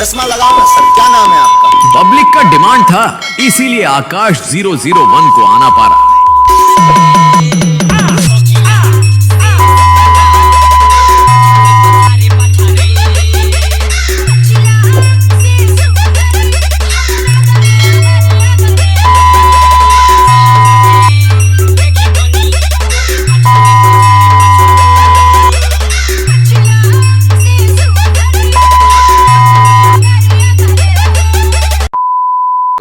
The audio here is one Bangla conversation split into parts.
चश्मा लगाओ ना सर, क्या नाम है आपका? पब्लिक का डिमांड था, इसीलिए आकाश 001 को आना पा रहा।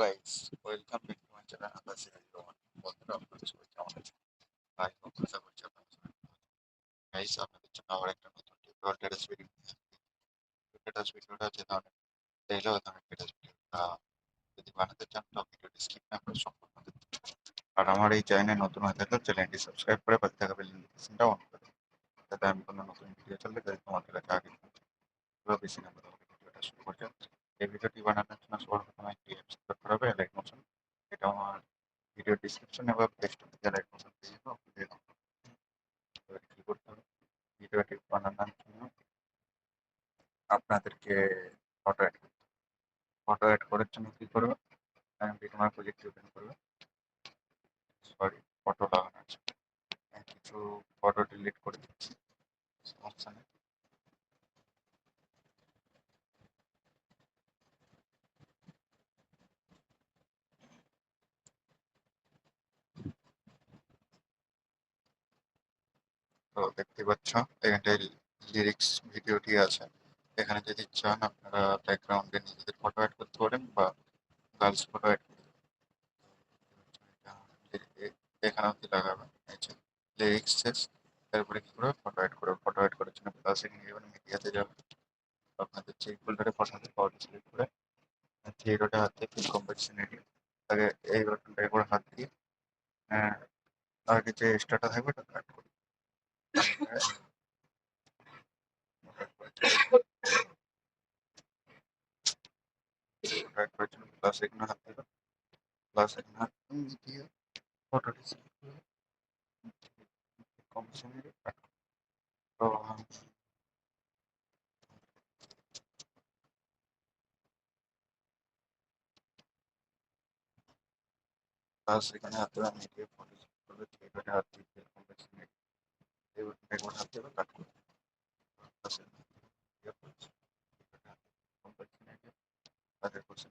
Guys, welcome back to my channel Akash Rahman. বন্ধুরা, আপনাদের সবাই কেমন আছেন? আই হোপ আশা করছি আপনারা সবাই ভালো আছেন। গাইস, আপনাদের জন্য আবার একটা নতুন টিউটোরিয়াল টেরাস ভিডিও নিয়ে আসছি। টেরাস ভিডিওটা যে ধরনের চাইলে ওই ধরনের টেরাস ভিডিওটা যদি বানাতে চান তো ভিডিওটি স্কিপ না করে সম্পূর্ণ দেখতে থাকুন। আর আমার এই চ্যানেলে নতুন হয়ে থাকলে চ্যানেলটি সাবস্ক্রাইব করে পাশে থাকা বেল নোটিফিকেশনটা অন করে দিন, যাতে আমি কোনো নতুন ভিডিও চললে যাতে তোমাদের কাছে আগে পৌঁছে। এবার বেশি না কথা বলে ভিডিওটা শুরু করছি। এই ভিডিওটি বানানোর জন্য সর্বপ্রথম একটি অ্যাপস ইনস্টল করা হবে, লাইট মোশন। এটা আমার ভিডিও ডিসক্রিপশন এবং ডেসক্রিপশনে লাইট মোশন পেয়ে যাবে, ওকে দিয়ে download করতে হবে। এবার কি করতে হবে, ভিডিওটি বানানোর জন্য আপনাদেরকে ফটো অ্যাড করতে হবে। ফটো অ্যাড করার জন্য কি করবে, বিটমার্ক প্রজেক্ট ওপেন করবে। সরি, ফটো লাগানোর জন্য আমি কিছু ফটো ডিলিট করে দিচ্ছি, সমস্যা নেই। তো দেখতে পাচ্ছ এখানটায় লিরিক্স ভিডিওটি আছে। এখানে যদি চান আপনারা ব্যাকগ্রাউন্ডে নিজেদের ফটো অ্যাড করতে পারেন বা গার্লস ফটো অ্যাড করতে পারেন। এখানে অব্দি লাগাবেন, এই যে লিরিক্স শেষ। তারপরে কি করবে, ফটো অ্যাড করবে। ফটো অ্যাড করার জন্য প্লাস এখানে যাবেন, মিডিয়াতে যাবেন। আপনাদের যে ফোল্ডারে পছন্দ পাওয়ার সিলেক্ট করে থ্রি ডটে হাত দিয়ে ফিল কম্পোজিশন এরিয়া আগে এই বাটনটা একবার হাত দিয়ে আগে যে এক্সট্রাটা থাকবে ওটা কাট করবে। করার জন্য প্লাস এখানে হাত দেবে, প্লাস এখানে হাত দিয়ে ফটোটি সিলেক্ট করে কম্পোজিশন এরিয়া কাট করবে। তো প্লাস এখানে হাত দেবে, মিডিয়া ফটো সিলেক্ট করবে, থ্রি ডটে হাত দিয়ে ফিল কম্পোজিশন এরিয়া এই বাটনটা একবার হাত দেবে, কাট করবে। প্লাস এখানে মিডিয়া ফটো সিলেক্ট করে হাত দিয়ে কম্পোজিশন এরিয়া তাদের করছে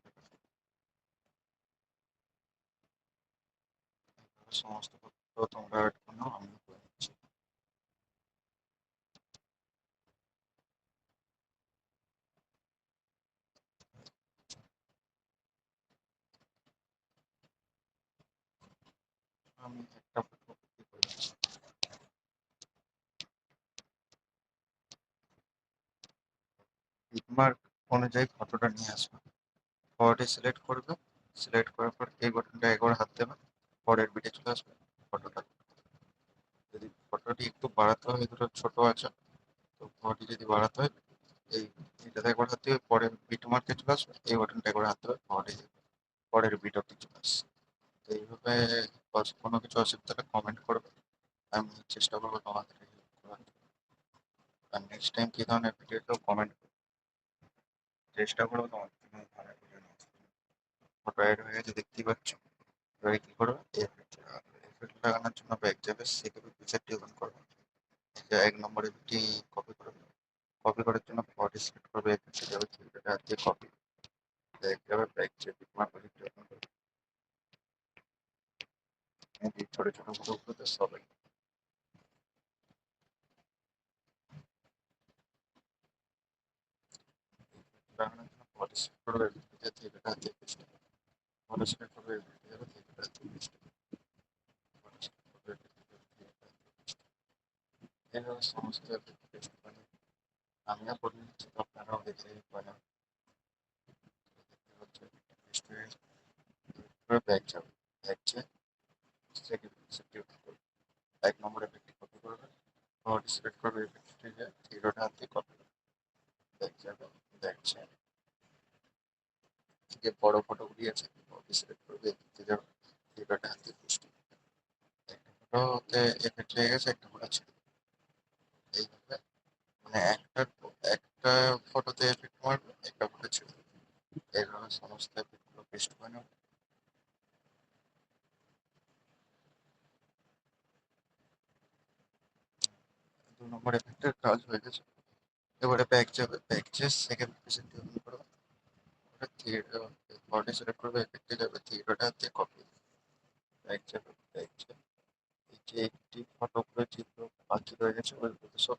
সমস্ত ফটো তোমরা অ্যাড করো, আমি করে নিচ্ছি। আমি একটা ফটো কপি করে নিচ্ছি। টিকমার্ক অনুযায়ী ফটোটা নিয়ে আসবে, ফটোটি সিলেক্ট করবে। সিলেক্ট করার পর এই বাটনটা একবার হাত দেবে, পরের বিটে চলে আসবে ফটোটা। যদি ফটোটি একটু বাড়াতে হয়, ধরো ছোট আছে, তো ফটোটি যদি বাড়াতে হয় এই এটাতে একবার হাত দিয়ে পরের বিট মার্কে চলে আসবে, এই বাটনটা একবার হাত দেবে, ফটোটি পরের বিট অব্দি চলে আসছে। তো এইভাবে কোনো কিছু অসুবিধা হলে কমেন্ট করবে, আমি চেষ্টা করবো তোমাদের হেল্প করার। আর নেক্সট টাইম কী ধরনের ভিডিও কেউ কমেন্ট চেষ্টা করবো তোমাদের জন্য ভালো ভিডিও নিয়ে আসতে। ফটো অ্যাড হয়ে গেছে দেখতেই পাচ্ছ। এবারে কি করবে, এফেক্ট লাগাবে। এফেক্ট লাগানোর জন্য ব্যাক যাবে, সেখানে পিকচারটি ওপেন করবে। এই যে 1 নম্বরে এটি কপি করবে। কপি করার জন্য ফটো সিলেক্ট করবে, এফেক্টে যাবে, থ্রিডটে হাত দিয়ে কপি ব্যাক যাবে, ব্যাক যেয়ে বিটম্যাপ প্রজেক্ট ওপেন করবে। এই ছোট ছোট ফটোগুলোতে সবাই লাগানোর জন্য ফটো সিলেক্ট করবে, এফেক্টে যেয়ে থ্রিডটে হাত দিয়ে পেস্ট করবে। ফটো সিলেক্ট করবে, এফেক্টে যাবে, থ্রিডটে হাত দিয়ে পেস্ট করবে। ফটো সিলেক্ট করবে, এফেক্টে যাবে, থ্রিডটে হাত দিয়ে পেস্ট করবে। এইভাবে সমস্ত এফেক্ট পেস্ট করে আমিও করে নিচ্ছি, তো আপনারাও দেখে বানান। দেখতে পাচ্ছ এফেক্টটা পেস্ট হয়ে গেছে। ব্যাক যাবে, ব্যাক যেয়ে সেকেন্ড পিকচারটি ওপেন করবে। 1 নম্বর এফেক্টটি কপি করবে, ফটো সিলেক্ট করবে, এফেক্টে যেয়ে থ্রিডটে হাত দিয়ে কপি করবে। ব্যাক যাবে, ব্যাক যেয়ে যে বড় ফটোগুলি আছে ফটো সিলেক্ট করবে, এফেক্টে যাবে, থ্রিডটে হাত দিয়ে পেস্ট করবে। একটা ফটোতে এফেক্ট লেগে গেছে, একটা ফটো ছেড়ে দেবে। এইভাবে মানে একটা ফটোতে এফেক্ট মারবে, একটা ফটো ছেড়ে দেবে। এইভাবে সমস্ত এফেক্টগুলো পেস্ট করে নেব। দু নম্বর এফেক্টের কাজ হয়ে গেছে। এবারে ব্যাক যাবে, ব্যাক যেয়ে সেকেন্ড প্রেজেন্টে ওপেন করবে। ওটা থিয়েটার বডি সিলেক্ট করবে, এফেক্টে যাবে, থিয়েটারটা হাতে কপি, ব্যাক যাবে, ব্যাক যাবে। এই যে একটি ফটোগুলো যেগুলো বাকি রয়ে গেছে ওইগুলো সব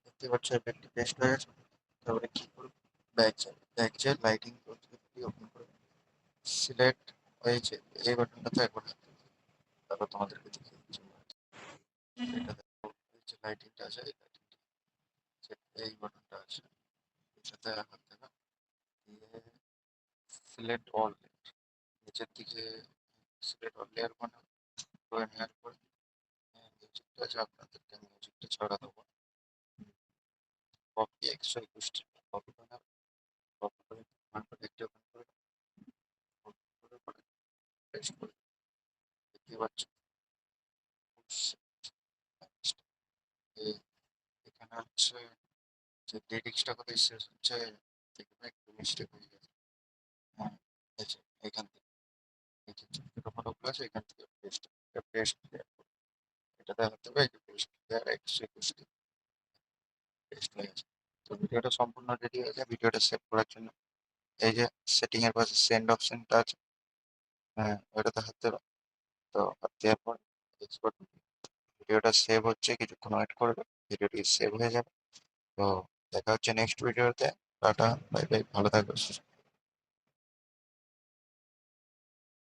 দেখতে পাচ্ছ এফেক্টটি পেস্ট হয়ে গেছে। তারপরে কি করবে, ব্যাক যাবে, ব্যাক যেয়ে লাইটিং ওপেন করবে, সিলেক্ট হয়েছে এই বাটনটাতে একবার হাত দেবে। তারপর তোমাদেরকে দেখিয়ে দিচ্ছি। এটা দেখো, এই যে লাইটিংটা আছে, এই লাইটিংটা, এই বাটনটা আছে, এটাতে হাত দেবে, দিয়ে সিলেক্ট অল, নিচের দিকে সিলেক্ট অল লেয়ার বানাবে, করে নেওয়ার পর মিউজিকটা আছে, আপনাদেরকে মিউজিকটা ছড়া দেবো। কপি 121টি কপি বানাবে, কপি করে একটা ওপেন করে পেস্ট করে দেখতে পাচ্ছ। এই এখানে হচ্ছে যে লিরিক্সটা কোথায় শেষ হচ্ছে দেখবে একটু মিস্টেক হয়ে গেছে। হ্যাঁ, এই যে এখান থেকে এই যে ছোট ফটোগুলো আছে এখান থেকে পেস্ট এটা দেখাতে হবে, এই যে পেস্ট দেওয়ার 121টি পেস্ট হয়ে গেছে। তো ভিডিওটা সম্পূর্ণ রেডি হয়ে যায়। ভিডিওটা সেভ করার জন্য এই যে সেটিং এর পাশে সেন্ড অপশনটা আছে, হ্যাঁ ওটাতে হাত দেবে। তো হাত দেওয়ার পর এক্সপোর্ট, ভিডিওটা সেভ হচ্ছে, কিছুক্ষণ ওয়েট করবে, ভিডিওটি সেভ হয়ে যাবে। তো দেখা হচ্ছে নেক্সট ভিডিওতে। টাটা, বাই বাই, ভালো থাকবে।